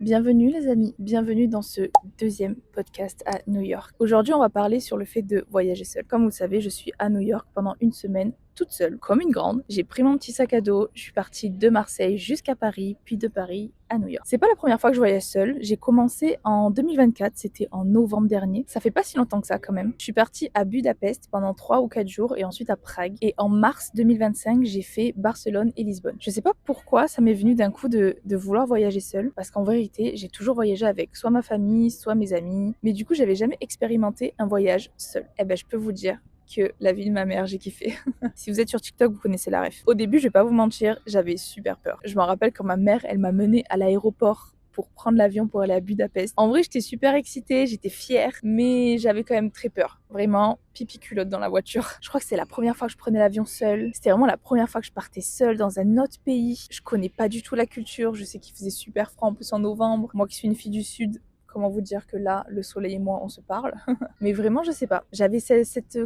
Bienvenue les amis, bienvenue dans ce deuxième podcast à New York. Aujourd'hui on va parler sur le fait de voyager seul. Comme vous le savez, je suis à New York pendant une semaine toute seule, comme une grande. J'ai pris mon petit sac à dos, je suis partie de Marseille jusqu'à Paris, puis de Paris à New York. C'est pas la première fois que je voyage seule, j'ai commencé en 2024, c'était en novembre dernier. Ça fait pas si longtemps que ça quand même. Je suis partie à Budapest pendant 3 ou 4 jours et ensuite à Prague. Et en mars 2025, j'ai fait Barcelone et Lisbonne. Je sais pas pourquoi ça m'est venu d'un coup de vouloir voyager seule, parce qu'en vérité, j'ai toujours voyagé avec soit ma famille, soit mes amis. Mais du coup, j'avais jamais expérimenté un voyage seul. Eh ben, je peux vous dire que la vie de ma mère, j'ai kiffé. Si vous êtes sur TikTok, vous connaissez la ref. Au début, je vais pas vous mentir, j'avais super peur. Je me rappelle quand ma mère, elle m'a menée à l'aéroport pour prendre l'avion pour aller à Budapest. En vrai, j'étais super excitée, j'étais fière, mais j'avais quand même très peur. Vraiment, pipi culotte dans la voiture. Je crois que c'est la première fois que je prenais l'avion seule. C'était vraiment la première fois que je partais seule dans un autre pays. Je connais pas du tout la culture. Je sais qu'il faisait super froid en plus en novembre. Moi qui suis une fille du Sud, comment vous dire que là, le soleil et moi, on se parle. Mais vraiment, je sais pas. J'avais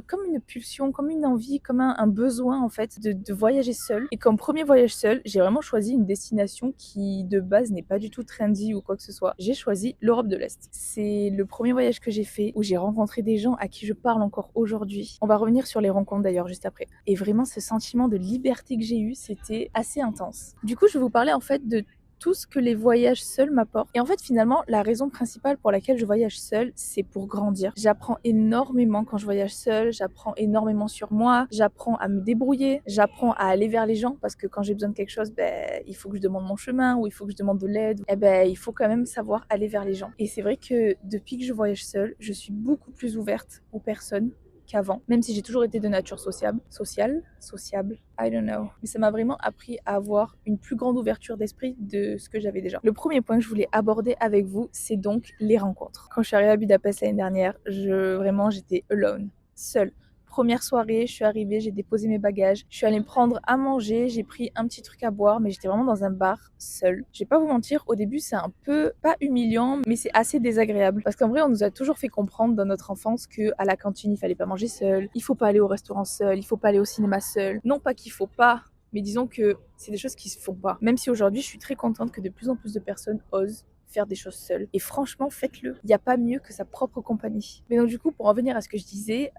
comme une pulsion, comme une envie, comme un besoin en fait de voyager seule. Et comme premier voyage seul, j'ai vraiment choisi une destination qui de base n'est pas du tout trendy ou quoi que ce soit. J'ai choisi l'Europe de l'Est. C'est le premier voyage que j'ai fait où j'ai rencontré des gens à qui je parle encore aujourd'hui. On va revenir sur les rencontres d'ailleurs juste après. Et vraiment, ce sentiment de liberté que j'ai eu, c'était assez intense. Du coup, je vais vous parler en fait de tout ce que les voyages seuls m'apportent. Et en fait, finalement, la raison principale pour laquelle je voyage seule, c'est pour grandir. J'apprends énormément quand je voyage seule, j'apprends énormément sur moi, j'apprends à me débrouiller, j'apprends à aller vers les gens parce que quand j'ai besoin de quelque chose, il faut que je demande mon chemin ou il faut que je demande de l'aide. Il faut quand même savoir aller vers les gens. Et c'est vrai que depuis que je voyage seule, je suis beaucoup plus ouverte aux personnes qu'avant, même si j'ai toujours été de nature sociable, I don't know. Mais ça m'a vraiment appris à avoir une plus grande ouverture d'esprit de ce que j'avais déjà. Le premier point que je voulais aborder avec vous, c'est donc les rencontres. Quand je suis arrivée à Budapest l'année dernière, j'étais alone, seule. Première soirée, je suis arrivée, j'ai déposé mes bagages, je suis allée me prendre à manger, j'ai pris un petit truc à boire, mais j'étais vraiment dans un bar seule. Je vais pas vous mentir, au début c'est un peu, pas humiliant, mais c'est assez désagréable. Parce qu'en vrai, on nous a toujours fait comprendre dans notre enfance que à la cantine, il fallait pas manger seul, il faut pas aller au restaurant seul, il faut pas aller au cinéma seul. Non pas qu'il faut pas, mais disons que c'est des choses qui se font pas. Même si aujourd'hui, je suis très contente que de plus en plus de personnes osent faire des choses seules. Et franchement, faites-le. Il n'y a pas mieux que sa propre compagnie. Mais donc du coup, pour en venir à ce que je disais,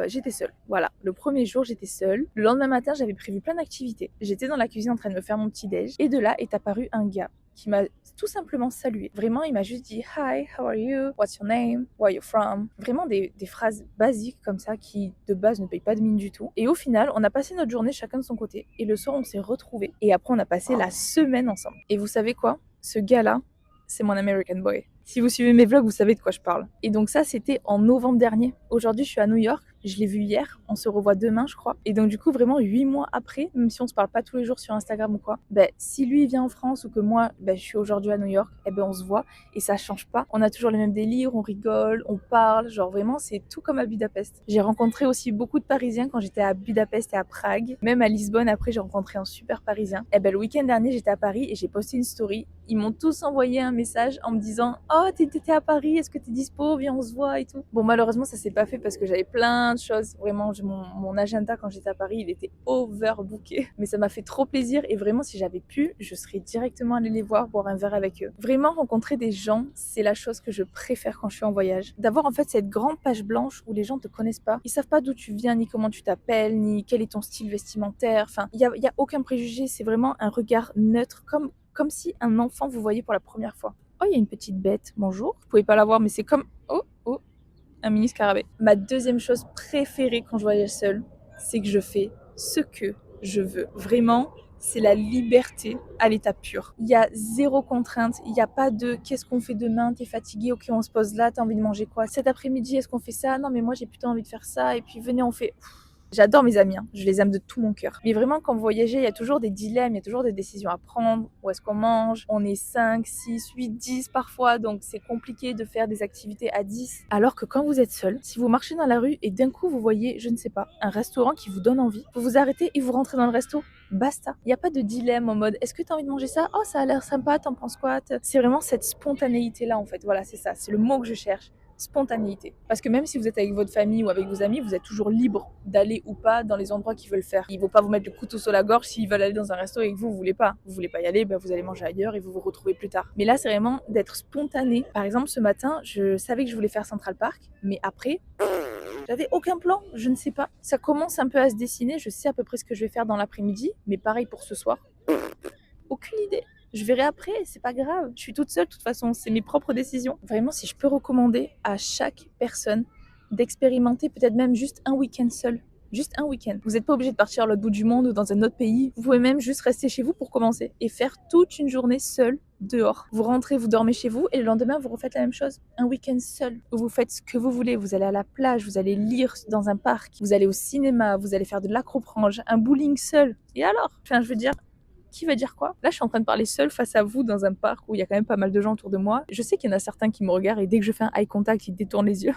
j'étais seule. Voilà, le premier jour, j'étais seule. Le lendemain matin, j'avais prévu plein d'activités. J'étais dans la cuisine en train de me faire mon petit déj. Et de là est apparu un gars qui m'a tout simplement salué. Vraiment, il m'a juste dit Hi, how are you? What's your name? Where are you from? Vraiment des phrases basiques comme ça qui de base ne payent pas de mine du tout. Et au final, on a passé notre journée chacun de son côté. Et le soir, on s'est retrouvés. Et après, on a passé la semaine ensemble. Et vous savez quoi? Ce gars-là, c'est mon American Boy. Si vous suivez mes vlogs, vous savez de quoi je parle. Et donc ça, c'était en novembre dernier. Aujourd'hui, je suis à New York. Je l'ai vu hier. On se revoit demain, je crois. Et donc du coup, vraiment 8 mois après, même si on se parle pas tous les jours sur Instagram ou quoi, si lui vient en France ou que moi, je suis aujourd'hui à New York, on se voit et ça change pas. On a toujours les mêmes délires, on rigole, on parle. Genre vraiment, c'est tout comme à Budapest. J'ai rencontré aussi beaucoup de Parisiens quand j'étais à Budapest et à Prague. Même à Lisbonne, après, j'ai rencontré un super Parisien. Le week-end dernier, j'étais à Paris et j'ai posté une story. Ils m'ont tous envoyé un message en me disant Oh, t'étais à Paris, est-ce que t'es dispo? Viens, on se voit et tout. Bon, malheureusement, ça s'est pas fait parce que j'avais plein de choses. Vraiment, mon agenda quand j'étais à Paris, il était overbooké. Mais ça m'a fait trop plaisir et vraiment, si j'avais pu, je serais directement allée les voir, boire un verre avec eux. Vraiment, rencontrer des gens, c'est la chose que je préfère quand je suis en voyage. D'avoir en fait cette grande page blanche où les gens te connaissent pas. Ils savent pas d'où tu viens, ni comment tu t'appelles, ni quel est ton style vestimentaire. Enfin, il y a aucun préjugé. C'est vraiment un regard neutre, comme si un enfant vous voyait pour la première fois. Oh, il y a une petite bête, bonjour. Vous pouvez pas la voir, mais c'est comme... Oh, un mini scarabée. Ma deuxième chose préférée quand je voyage seule, c'est que je fais ce que je veux. Vraiment, c'est la liberté à l'état pur. Il y a zéro contrainte, il n'y a pas de qu'est-ce qu'on fait demain, t'es fatigué, ok on se pose là, t'as envie de manger quoi? Cet après-midi, est-ce qu'on fait ça? Non mais moi j'ai plutôt envie de faire ça, et puis venez on fait... J'adore mes amis, hein. Je les aime de tout mon cœur. Mais vraiment, quand vous voyagez, il y a toujours des dilemmes, il y a toujours des décisions à prendre. Où est-ce qu'on mange? On est 5, 6, 8, 10 parfois, donc c'est compliqué de faire des activités à 10. Alors que quand vous êtes seul, si vous marchez dans la rue et d'un coup vous voyez, je ne sais pas, un restaurant qui vous donne envie, vous vous arrêtez et vous rentrez dans le resto. Basta. Il n'y a pas de dilemme en mode est-ce que tu as envie de manger ça? Oh, ça a l'air sympa, t'en penses quoi? C'est vraiment cette spontanéité-là en fait. Voilà, c'est ça, c'est le mot que je cherche. spontanéité. Parce que même si vous êtes avec votre famille ou avec vos amis, vous êtes toujours libre d'aller ou pas dans les endroits qu'ils veulent faire. Ils vont pas vous mettre le couteau sur la gorge s'ils veulent aller dans un resto et que vous voulez pas. Vous voulez pas y aller, vous allez manger ailleurs et vous vous retrouvez plus tard. Mais là, c'est vraiment d'être spontané. Par exemple, ce matin, je savais que je voulais faire Central Park, mais après, j'avais aucun plan, je ne sais pas. Ça commence un peu à se dessiner, je sais à peu près ce que je vais faire dans l'après-midi, mais pareil pour ce soir. Aucune idée. Je verrai après, c'est pas grave. Je suis toute seule de toute façon, c'est mes propres décisions. Vraiment, si je peux recommander à chaque personne d'expérimenter peut-être même juste un week-end seul. Juste un week-end. Vous n'êtes pas obligé de partir à l'autre bout du monde ou dans un autre pays. Vous pouvez même juste rester chez vous pour commencer et faire toute une journée seule dehors. Vous rentrez, vous dormez chez vous et le lendemain, vous refaites la même chose. Un week-end seul où vous faites ce que vous voulez. Vous allez à la plage, vous allez lire dans un parc, vous allez au cinéma, vous allez faire de l'acroprange, un bowling seul. Et alors? Enfin, je veux dire, qui va dire quoi? Là, je suis en train de parler seule face à vous dans un parc où il y a quand même pas mal de gens autour de moi. Je sais qu'il y en a certains qui me regardent et dès que je fais un eye contact, ils détournent les yeux.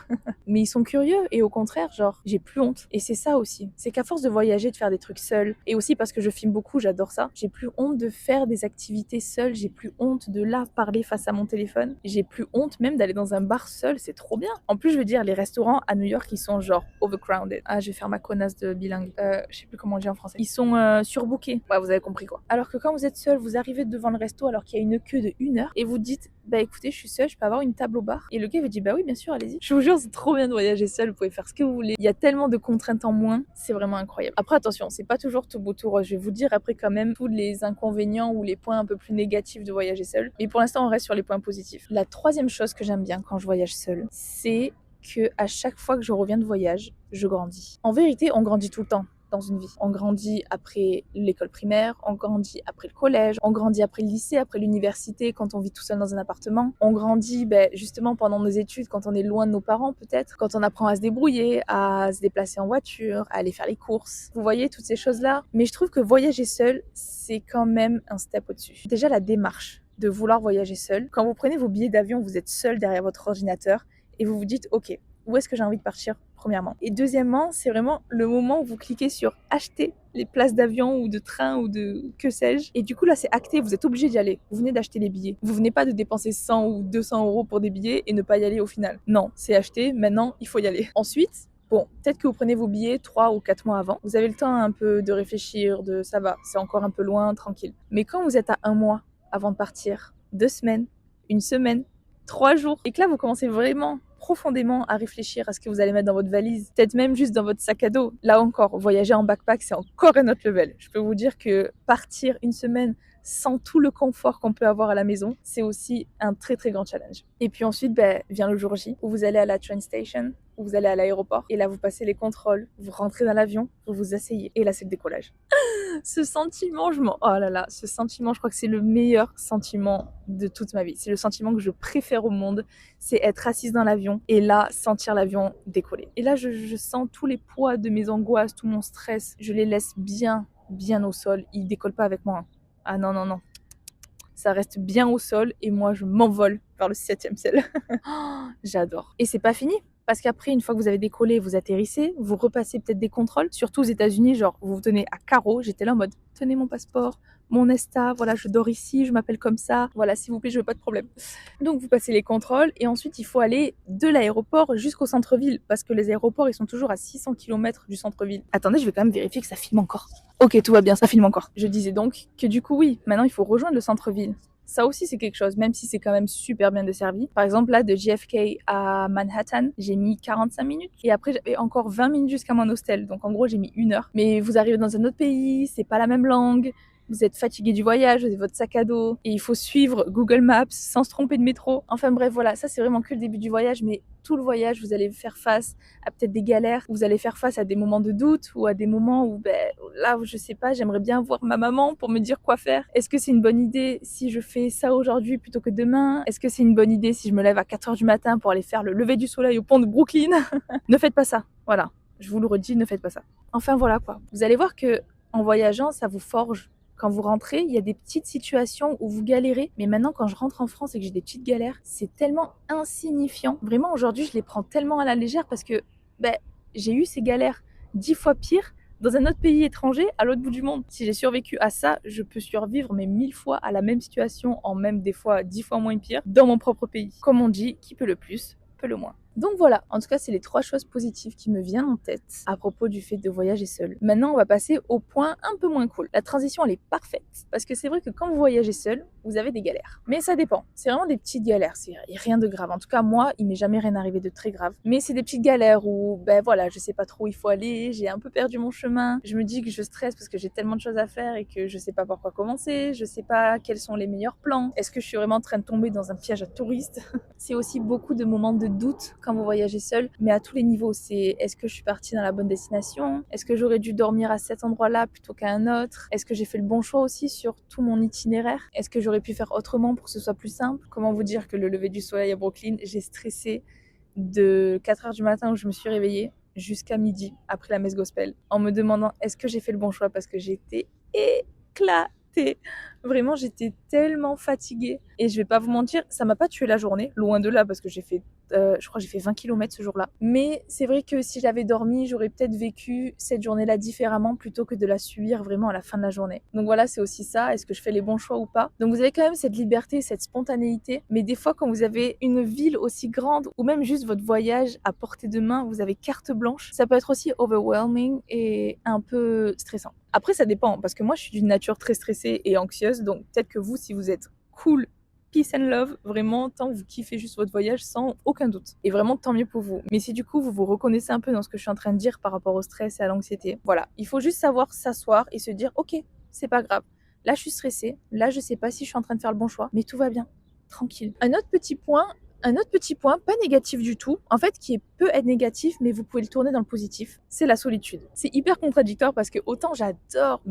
Mais ils sont curieux et au contraire, genre, j'ai plus honte. Et c'est ça aussi. C'est qu'à force de voyager, de faire des trucs seuls, et aussi parce que je filme beaucoup, j'adore ça, j'ai plus honte de faire des activités seules, j'ai plus honte de là parler face à mon téléphone, j'ai plus honte même d'aller dans un bar seul, c'est trop bien. En plus, je veux dire, les restaurants à New York, ils sont genre overcrowded. Ah, je vais faire ma connasse de bilingue. Je sais plus comment on dit en français. Ils sont surbookés. Ouais, vous avez compris quoi. Alors que quand vous êtes seul, vous arrivez devant le resto alors qu'il y a une queue de 1 heure et vous dites écoutez, je suis seule, je peux avoir une table au bar. Et le gars vous dit oui, bien sûr, allez-y. Je vous jure, c'est trop bien de voyager seul, vous pouvez faire ce que vous voulez. Il y a tellement de contraintes en moins, c'est vraiment incroyable. Après, attention, c'est pas toujours tout beau tout rose. Je vais vous dire après quand même tous les inconvénients ou les points un peu plus négatifs de voyager seul. Mais pour l'instant, on reste sur les points positifs. La troisième chose que j'aime bien quand je voyage seule, c'est que à chaque fois que je reviens de voyage, je grandis. En vérité, on grandit tout le temps dans une vie. On grandit après l'école primaire, on grandit après le collège, on grandit après le lycée, après l'université, quand on vit tout seul dans un appartement. On grandit justement pendant nos études, quand on est loin de nos parents peut-être, quand on apprend à se débrouiller, à se déplacer en voiture, à aller faire les courses. Vous voyez toutes ces choses-là. Mais je trouve que voyager seul, c'est quand même un step au-dessus. Déjà la démarche de vouloir voyager seul. Quand vous prenez vos billets d'avion, vous êtes seul derrière votre ordinateur et vous vous dites ok, où est-ce que j'ai envie de partir premièrement. Et deuxièmement, c'est vraiment le moment où vous cliquez sur acheter les places d'avion ou de train ou de que sais-je. Et du coup, là, c'est acté, vous êtes obligé d'y aller. Vous venez d'acheter les billets. Vous venez pas de dépenser 100 ou 200 euros pour des billets et ne pas y aller au final. Non, c'est acheté, maintenant, il faut y aller. Ensuite, bon, peut-être que vous prenez vos billets 3 ou 4 mois avant. Vous avez le temps un peu de réfléchir, de ça va, c'est encore un peu loin, tranquille. Mais quand vous êtes à 1 mois avant de partir, 2 semaines, 1 semaine, 3 jours, et que là, vous commencez vraiment profondément à réfléchir à ce que vous allez mettre dans votre valise, peut-être même juste dans votre sac à dos. Là encore, voyager en backpack, c'est encore un autre level. Je peux vous dire que partir 1 semaine sans tout le confort qu'on peut avoir à la maison, c'est aussi un très très grand challenge. Et puis ensuite, vient le jour J, où vous allez à la train station, où vous allez à l'aéroport, et là vous passez les contrôles, vous rentrez dans l'avion, vous vous asseyez, et là c'est le décollage. Ce sentiment, oh là là, ce sentiment, je crois que c'est le meilleur sentiment de toute ma vie. C'est le sentiment que je préfère au monde, c'est être assise dans l'avion et là, sentir l'avion décoller. Et là, je sens tous les poids de mes angoisses, tout mon stress, je les laisse bien au sol. Ils décollent pas avec moi. Ah non, non, non. Ça reste bien au sol et moi, je m'envole vers le 7e ciel. J'adore. Et c'est pas fini. Parce qu'après, une fois que vous avez décollé, vous atterrissez, vous repassez peut-être des contrôles, surtout aux États-Unis, genre vous vous tenez à carreau. J'étais là en mode tenez mon passeport, mon ESTA, voilà, je dors ici, je m'appelle comme ça, voilà, s'il vous plaît, je veux pas de problème. Donc vous passez les contrôles et ensuite il faut aller de l'aéroport jusqu'au centre-ville parce que les aéroports ils sont toujours à 600 km du centre-ville. Attendez, je vais quand même vérifier que ça filme encore. Ok, tout va bien, ça filme encore. Je disais donc que du coup, oui, maintenant il faut rejoindre le centre-ville. Ça aussi, c'est quelque chose, même si c'est quand même super bien desservi. Par exemple, là, de JFK à Manhattan, j'ai mis 45 minutes. Et après, j'avais encore 20 minutes jusqu'à mon hostel. Donc, en gros, j'ai mis 1 heure. Mais vous arrivez dans un autre pays, c'est pas la même langue. Vous êtes fatigué du voyage, vous avez votre sac à dos. Et il faut suivre Google Maps sans se tromper de métro. Enfin bref, voilà, ça c'est vraiment que le début du voyage. Mais tout le voyage, vous allez faire face à peut-être des galères. Vous allez faire face à des moments de doute ou à des moments où, là, je sais pas, j'aimerais bien voir ma maman pour me dire quoi faire. Est-ce que c'est une bonne idée si je fais ça aujourd'hui plutôt que demain? Est-ce que c'est une bonne idée si je me lève à 4h du matin pour aller faire le lever du soleil au pont de Brooklyn? Ne faites pas ça. Voilà. Je vous le redis, ne faites pas ça. Enfin voilà quoi. Vous allez voir que en voyageant, ça vous forge. Quand vous rentrez, il y a des petites situations où vous galérez. Mais maintenant, quand je rentre en France et que j'ai des petites galères, c'est tellement insignifiant. Vraiment, aujourd'hui, je les prends tellement à la légère parce que j'ai eu ces galères 10 fois pires dans un autre pays étranger, à l'autre bout du monde. Si j'ai survécu à ça, je peux survivre mais 1000 fois à la même situation, en même des fois 10 fois moins pire, dans mon propre pays. Comme on dit, qui peut le plus, peut le moins. Donc voilà, en tout cas, c'est les 3 choses positives qui me viennent en tête à propos du fait de voyager seul. Maintenant, on va passer au point un peu moins cool. La transition, elle est parfaite parce que c'est vrai que quand vous voyagez seul, vous avez des galères. Mais ça dépend. C'est vraiment des petites galères, c'est rien de grave. En tout cas, moi, il m'est jamais rien arrivé de très grave. Mais c'est des petites galères où, ben voilà, je sais pas trop où il faut aller, j'ai un peu perdu mon chemin. Je me dis que je stresse parce que j'ai tellement de choses à faire et que je sais pas par quoi commencer, je sais pas quels sont les meilleurs plans. Est-ce que je suis vraiment en train de tomber dans un piège à touristes? C'est aussi beaucoup de moments de doute quand vous voyagez seul, mais à tous les niveaux. C'est est-ce que je suis partie dans la bonne destination? Est-ce que j'aurais dû dormir à cet endroit-là plutôt qu'à un autre? Est-ce que j'ai fait le bon choix aussi sur tout mon itinéraire? Est-ce que j'aurais pu faire autrement pour que ce soit plus simple? Comment vous dire que le lever du soleil à Brooklyn, j'ai stressé de 4 heures du matin où je me suis réveillée jusqu'à midi après la messe gospel en me demandant est-ce que j'ai fait le bon choix parce que j'étais éclatée. Vraiment, j'étais tellement fatiguée. Et je vais pas vous mentir, ça m'a pas tué la journée, loin de là, parce que je crois que j'ai fait 20 km ce jour-là. Mais c'est vrai que si j'avais dormi, j'aurais peut-être vécu cette journée-là différemment plutôt que de la subir vraiment à la fin de la journée. Donc voilà, c'est aussi ça. Est-ce que je fais les bons choix ou pas? Donc vous avez quand même cette liberté, cette spontanéité. Mais des fois, quand vous avez une ville aussi grande ou même juste votre voyage à portée de main, vous avez carte blanche, ça peut être aussi overwhelming et un peu stressant. Après, ça dépend, parce que moi, je suis d'une nature très stressée et anxieuse, donc peut-être que vous, si vous êtes cool, peace and love, vraiment, tant que vous kiffez juste votre voyage, sans aucun doute. Et vraiment, tant mieux pour vous. Mais si du coup, vous vous reconnaissez un peu dans ce que je suis en train de dire par rapport au stress et à l'anxiété, voilà, il faut juste savoir s'asseoir et se dire, ok, c'est pas grave. Là, je suis stressée, là, je sais pas si je suis en train de faire le bon choix, mais tout va bien, tranquille. Un autre petit point, pas négatif du tout, en fait, peut être négatif, mais vous pouvez le tourner dans le positif, c'est la solitude. C'est hyper contradictoire parce que autant j'adore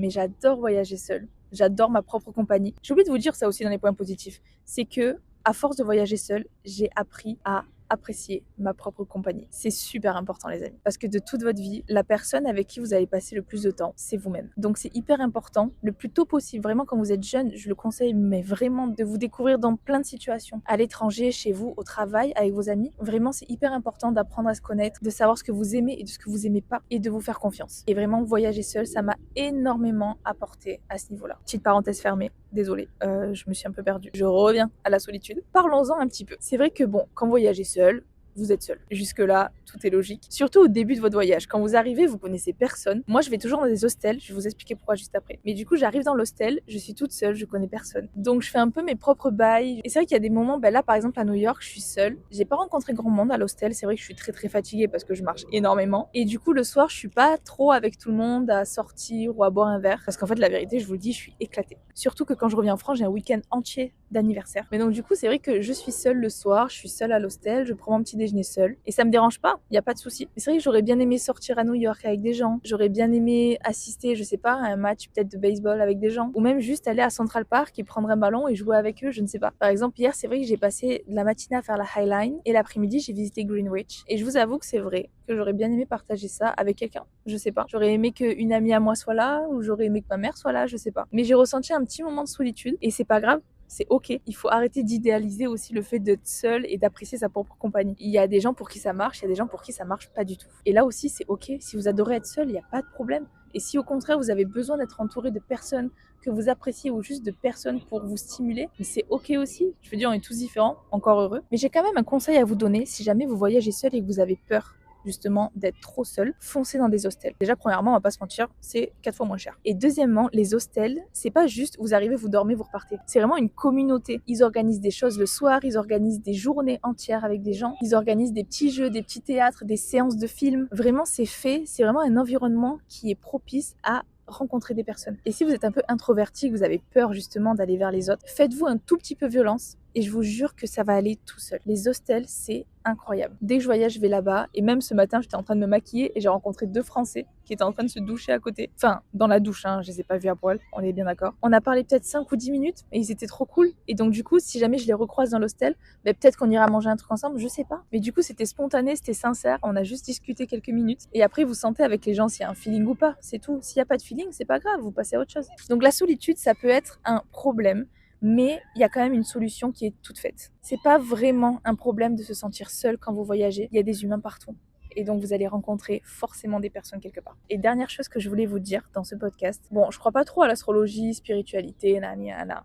voyager seule, j'adore ma propre compagnie. J'ai oublié de vous dire ça aussi dans les points positifs, c'est que à force de voyager seule, j'ai appris à apprécier ma propre compagnie. C'est super important les amis, parce que de toute votre vie, la personne avec qui vous allez passer le plus de temps, c'est vous-même. Donc c'est hyper important, le plus tôt possible, vraiment quand vous êtes jeune, je le conseille, mais vraiment de vous découvrir dans plein de situations, à l'étranger, chez vous, au travail, avec vos amis. Vraiment c'est hyper important d'apprendre à se connaître, de savoir ce que vous aimez et de ce que vous aimez pas, et de vous faire confiance. Et vraiment voyager seul, ça m'a énormément apporté à ce niveau-là. Petite parenthèse fermée. Désolée, je me suis un peu perdue. Je reviens à la solitude. Parlons-en un petit peu. C'est vrai que bon, quand vous voyagez seul, vous êtes seul. Jusque-là, tout est logique. Surtout au début de votre voyage. Quand vous arrivez, vous connaissez personne. Moi, je vais toujours dans des hostels. Je vais vous expliquer pourquoi juste après. Mais du coup, j'arrive dans l'hostel, je suis toute seule, je connais personne. Donc, je fais un peu mes propres bails. Et c'est vrai qu'il y a des moments, ben là, par exemple, à New York, je suis seule. J'ai pas rencontré grand monde à l'hostel. C'est vrai que je suis très très fatiguée parce que je marche énormément. Et du coup, le soir, je suis pas trop avec tout le monde à sortir ou à boire un verre. Parce qu'en fait, la vérité, je vous le dis, je suis éclatée. Surtout que quand je reviens en France, j'ai un week-end entier d'anniversaire. Mais donc, du coup, c'est vrai que je suis seule le soir, je suis seule à l'hostel, je prends mon petit déjeuner seule. Et ça me dérange pas, il y a pas de souci. Mais c'est vrai que j'aurais bien aimé sortir à New York avec des gens. J'aurais bien aimé assister, je sais pas, à un match peut-être de baseball avec des gens. Ou même juste aller à Central Park et prendre un ballon et jouer avec eux, je ne sais pas. Par exemple, hier, c'est vrai que j'ai passé la matinée à faire la High Line et l'après-midi, j'ai visité Greenwich. Et je vous avoue que c'est vrai que j'aurais bien aimé partager ça avec quelqu'un. Je sais pas. J'aurais aimé qu'une amie à moi soit là ou j'aurais aimé que ma mère soit là, je sais pas. Mais j'ai ressenti un petit moment de solitude et c'est pas grave. C'est ok. Il faut arrêter d'idéaliser aussi le fait d'être seul et d'apprécier sa propre compagnie. Il y a des gens pour qui ça marche, il y a des gens pour qui ça marche pas du tout. Et là aussi, c'est ok. Si vous adorez être seul, il n'y a pas de problème. Et si au contraire vous avez besoin d'être entouré de personnes que vous appréciez ou juste de personnes pour vous stimuler, mais c'est ok aussi. Je veux dire, on est tous différents, encore heureux. Mais j'ai quand même un conseil à vous donner si jamais vous voyagez seul et que vous avez peur justement d'être trop seul, foncez dans des hostels. Déjà, premièrement, on va pas se mentir, c'est 4 fois moins cher. Et deuxièmement, les hostels, c'est pas juste vous arrivez, vous dormez, vous repartez. C'est vraiment une communauté. Ils organisent des choses le soir, ils organisent des journées entières avec des gens, ils organisent des petits jeux, des petits théâtres, des séances de films. Vraiment, c'est fait, c'est vraiment un environnement qui est propice à rencontrer des personnes. Et si vous êtes un peu introverti, que vous avez peur justement d'aller vers les autres, faites-vous un tout petit peu violence et je vous jure que ça va aller tout seul. Les hostels, c'est incroyable. Dès que je voyage, je vais là-bas et même ce matin, j'étais en train de me maquiller et j'ai rencontré 2 Français qui étaient en train de se doucher à côté. Enfin, dans la douche, hein, je les ai pas vus à poil, on est bien d'accord. On a parlé peut-être 5 ou 10 minutes et ils étaient trop cool. Et donc du coup, si jamais je les recroise dans l'hostel, peut-être qu'on ira manger un truc ensemble, je sais pas. Mais du coup, c'était spontané, c'était sincère, on a juste discuté quelques minutes et après vous sentez avec les gens s'il y a un feeling ou pas, c'est tout. S'il y a pas de feeling, c'est pas grave, vous passez à autre chose. Donc la solitude, ça peut être un problème. Mais il y a quand même une solution qui est toute faite. C'est pas vraiment un problème de se sentir seul quand vous voyagez. Il y a des humains partout. et donc vous allez rencontrer forcément des personnes quelque part. Et dernière chose que je voulais vous dire dans ce podcast, bon, je crois pas trop à l'astrologie, spiritualité,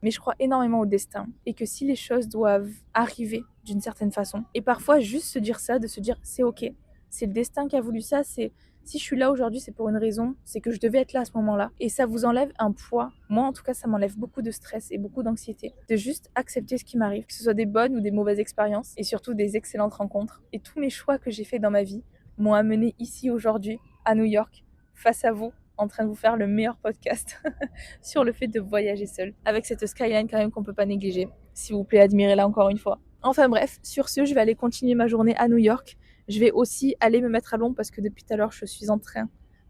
mais je crois énormément au destin et que si les choses doivent arriver d'une certaine façon, et parfois juste se dire ça, de se dire c'est ok, c'est le destin qui a voulu ça, c'est si je suis là aujourd'hui, c'est pour une raison, c'est que je devais être là à ce moment-là. Et ça vous enlève un poids. Moi, en tout cas, ça m'enlève beaucoup de stress et beaucoup d'anxiété. De juste accepter ce qui m'arrive, que ce soit des bonnes ou des mauvaises expériences, et surtout des excellentes rencontres. Et tous mes choix que j'ai faits dans ma vie m'ont amené ici aujourd'hui, à New York, face à vous, en train de vous faire le meilleur podcast sur le fait de voyager seul. Avec cette skyline quand même qu'on peut pas négliger. S'il vous plaît, admirez-la encore une fois. Enfin bref, sur ce, je vais aller continuer ma journée à New York. Je vais aussi aller me mettre à l'ombre parce que depuis tout à l'heure, je suis en train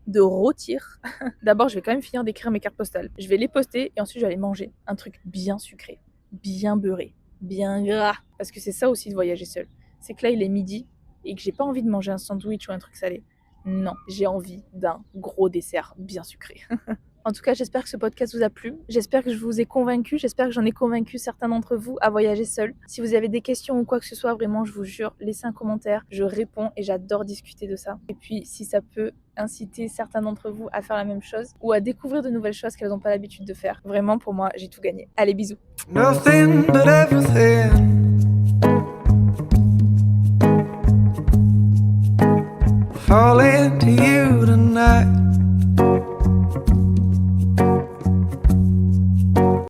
de rôtir. D'abord, je vais quand même finir d'écrire mes cartes postales. Je vais les poster et ensuite, je vais aller manger un truc bien sucré, bien beurré, bien gras. Parce que c'est ça aussi de voyager seul. C'est que là, il est midi et que j'ai pas envie de manger un sandwich ou un truc salé. Non, j'ai envie d'un gros dessert bien sucré. En tout cas, j'espère que ce podcast vous a plu. J'espère que je vous ai convaincu. J'espère que j'en ai convaincu certains d'entre vous à voyager seul. Si vous avez des questions ou quoi que ce soit, vraiment, je vous jure, laissez un commentaire. Je réponds et j'adore discuter de ça. Et puis, si ça peut inciter certains d'entre vous à faire la même chose ou à découvrir de nouvelles choses qu'elles n'ont pas l'habitude de faire, vraiment, pour moi, j'ai tout gagné. Allez, bisous. Nothing but everything. Fall into you tonight.